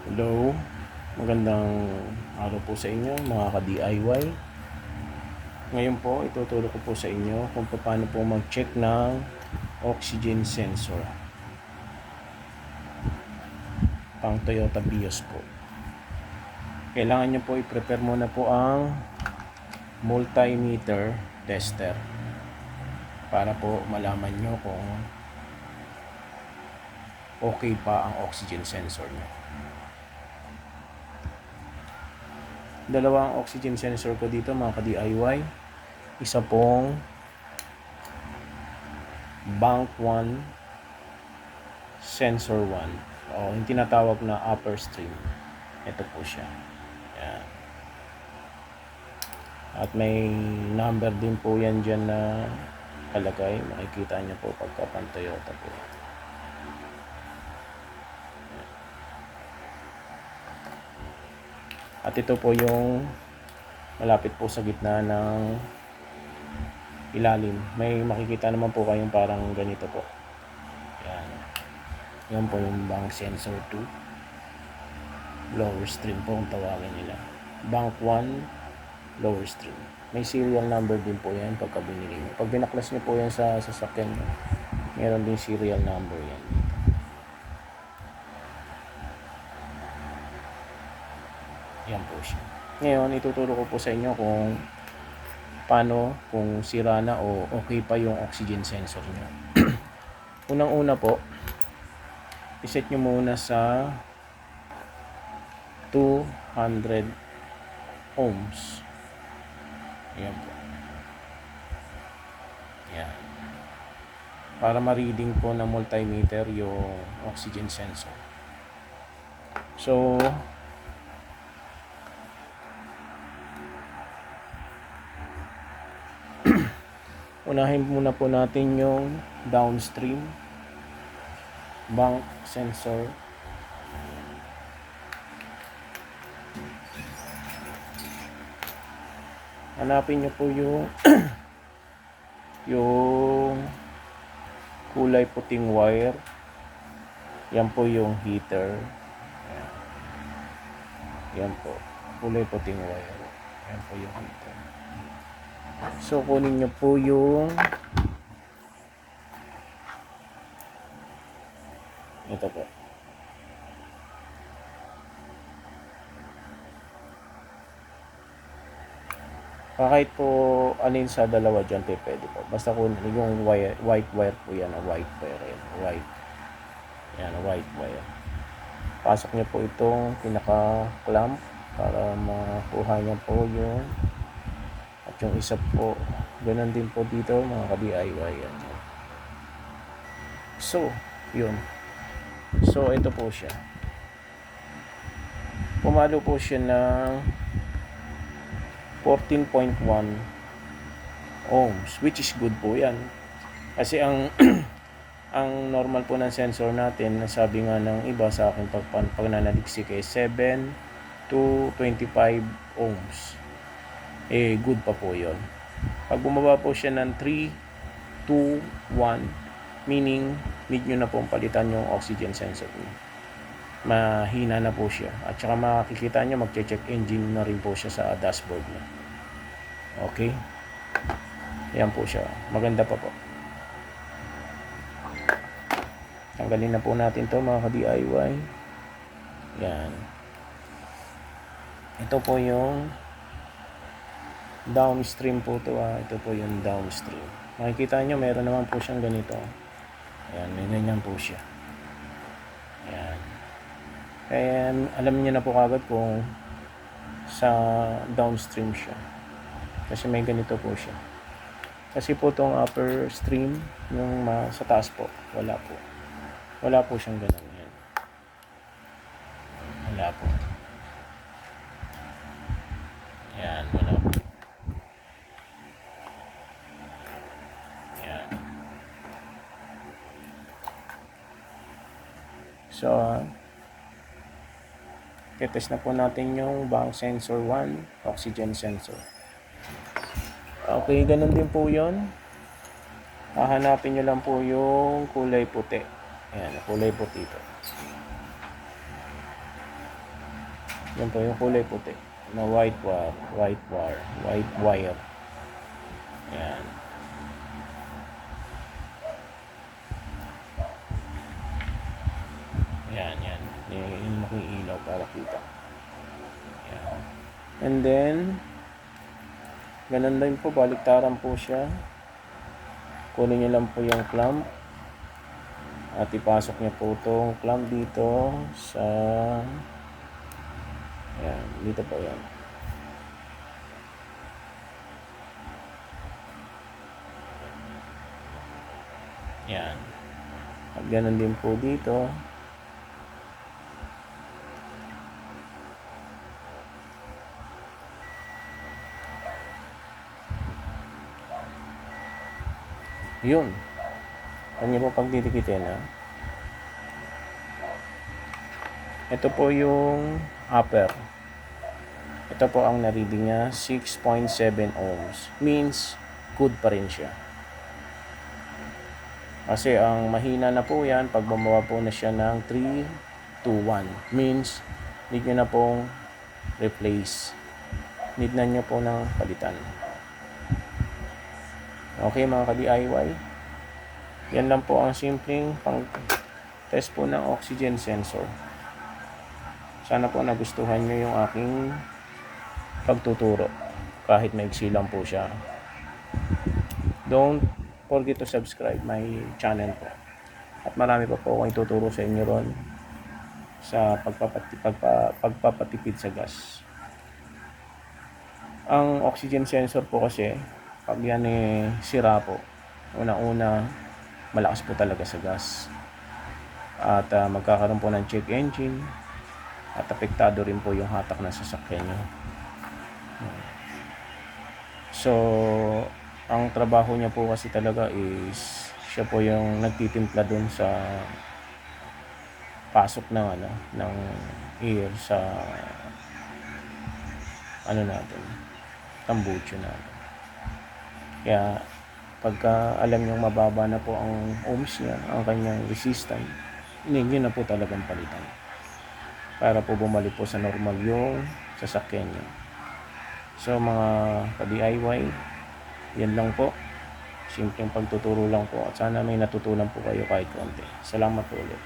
Hello, magandang araw po sa inyo mga ka-DIY. Ngayon po, ituturo ko po sa inyo kung paano po mag-check ng oxygen sensor pang Toyota Vios po. Kailangan nyo po i-prepare muna po ang multimeter tester para po malaman nyo kung okay pa ang oxygen sensor nyo. Dalawang oxygen sensor ko dito mga ka-DIY. Isa pong Bank 1 Sensor 1 o yung tinatawag na upper stream. Ito po siya. Yan. At may number din po yan dyan na kalagay. Makikita nyo po pagka pan Toyota po. At ito po yung malapit po sa gitna ng ilalim. May makikita naman po kayong parang ganito po. Yan. Yan po yung bank sensor 2. Lower stream po ang tawagin nila. Bank 1 lower stream. May serial number din po yan pagka binili nyo. Pag binaklas nyo po yan sa sasakyan nyo, meron din serial number yan. Yan po siya. Ngayon, ituturo ko po sa inyo kung paano, kung sira na o okay pa yung oxygen sensor nyo. Unang-una po, iset nyo muna sa 200 ohms. Ayan po. Ayan. Para ma-reading po ng multimeter yung oxygen sensor. So, unahin muna po natin yung downstream bank sensor. Hanapin nyo po yung yung kulay puting wire. Yan po yung heater. Yan po, kulay puting wire. Yan po yung heater. So kunin nyo po yung ito po. Kahit po alin sa dalawa dyan pwede po. Basta kung yung wire, white wire po yan, white wire yan, white. Yan, white wire. Pasok nyo po itong pinaka clamp para makuha nyo po yung at yung isa po. Ganun din po dito mga ka-DIY yan. So, yun. So, ito po siya. Pumalo po siya ng 14.1 ohms, which is good po yan. Kasi ang ang normal po ng sensor natin, nasabi nga ng iba sa akin pag nanaliksik ay 7 to 25 ohms. Eh, good pa po yun. Pag bumaba po siya ng 3, 2, 1, meaning need nyo na pong palitan yung oxygen sensor nyo. Mahina na po siya. At saka makikita nyo, mag-check engine na rin po siya sa dashboard nyo. Okay? Yan po siya. Maganda pa po. Tanggalin na po natin to mga ka-DIY. Yan. Ito po yung downstream po to. Ito po yung downstream. Makikita nyo, meron naman po siyang ganito. Ayan, may ganyan po siya. Ayan. Kaya alam niyo na po kagad kung sa downstream siya. Kasi may ganito po siya. Kasi po itong upper stream, yung sa taas po, wala po. Wala po siyang ganun. Yan. Wala po. Yan, wala po. Yan. So, test na po natin yung bank sensor 1, oxygen sensor. Okay, ganun din po yun. Hahanapin nyo lang po yung kulay puti. Ayan, kulay puti ito. Yan po yung kulay puti na white wire. Yan. Yan. Yung makiilaw para kita. Yan. And then, ganun din po, baliktaran po siya. Kunin niyo lang po yung clamp. At ipasok niyo po itong clamp dito sa... Yan, dito po yan. Yan. At ganun din po dito. Yun. Kanya po pagdidikitin, ha. Ito po yung upper. Ito po ang na-reading niya, 6.7 ohms. Means, good pa rin siya. Kasi ang mahina na po yan, pag bumaba po na siya ng 3 to 1. Means, need nyo na pong replace. Need na nyo po ng palitan. Okay mga ka-DIY. Yan lang po ang simpleng pang-test po ng oxygen sensor. Sana po nagustuhan nyo yung aking pagtuturo. Kahit maiksi lang po siya. Don't forget to subscribe my channel po. At marami pa po akong ituturo sa inyo ron sa pagpapatipid sa gas. Ang oxygen sensor po kasi, pag yan sira po, una-una, malakas po talaga sa gas. At magkakaroon po ng check engine. At apektado rin po yung hatak ng sasakyan nyo. So, ang trabaho niya po kasi talaga is, siya po yung nagtitimpla dun sa pasok ng ng air sa natin, tambucho natin. Kaya pagka alam nyo mababa na po ang ohms niya, ang kanyang resistance, hindi na po talagang palitan para po bumalik po sa normal yung sasakyan niya. So mga ka-DIY, yan lang po, simpleng pagtuturo lang po, at sana may natutunan po kayo kahit konti. Salamat po ulit.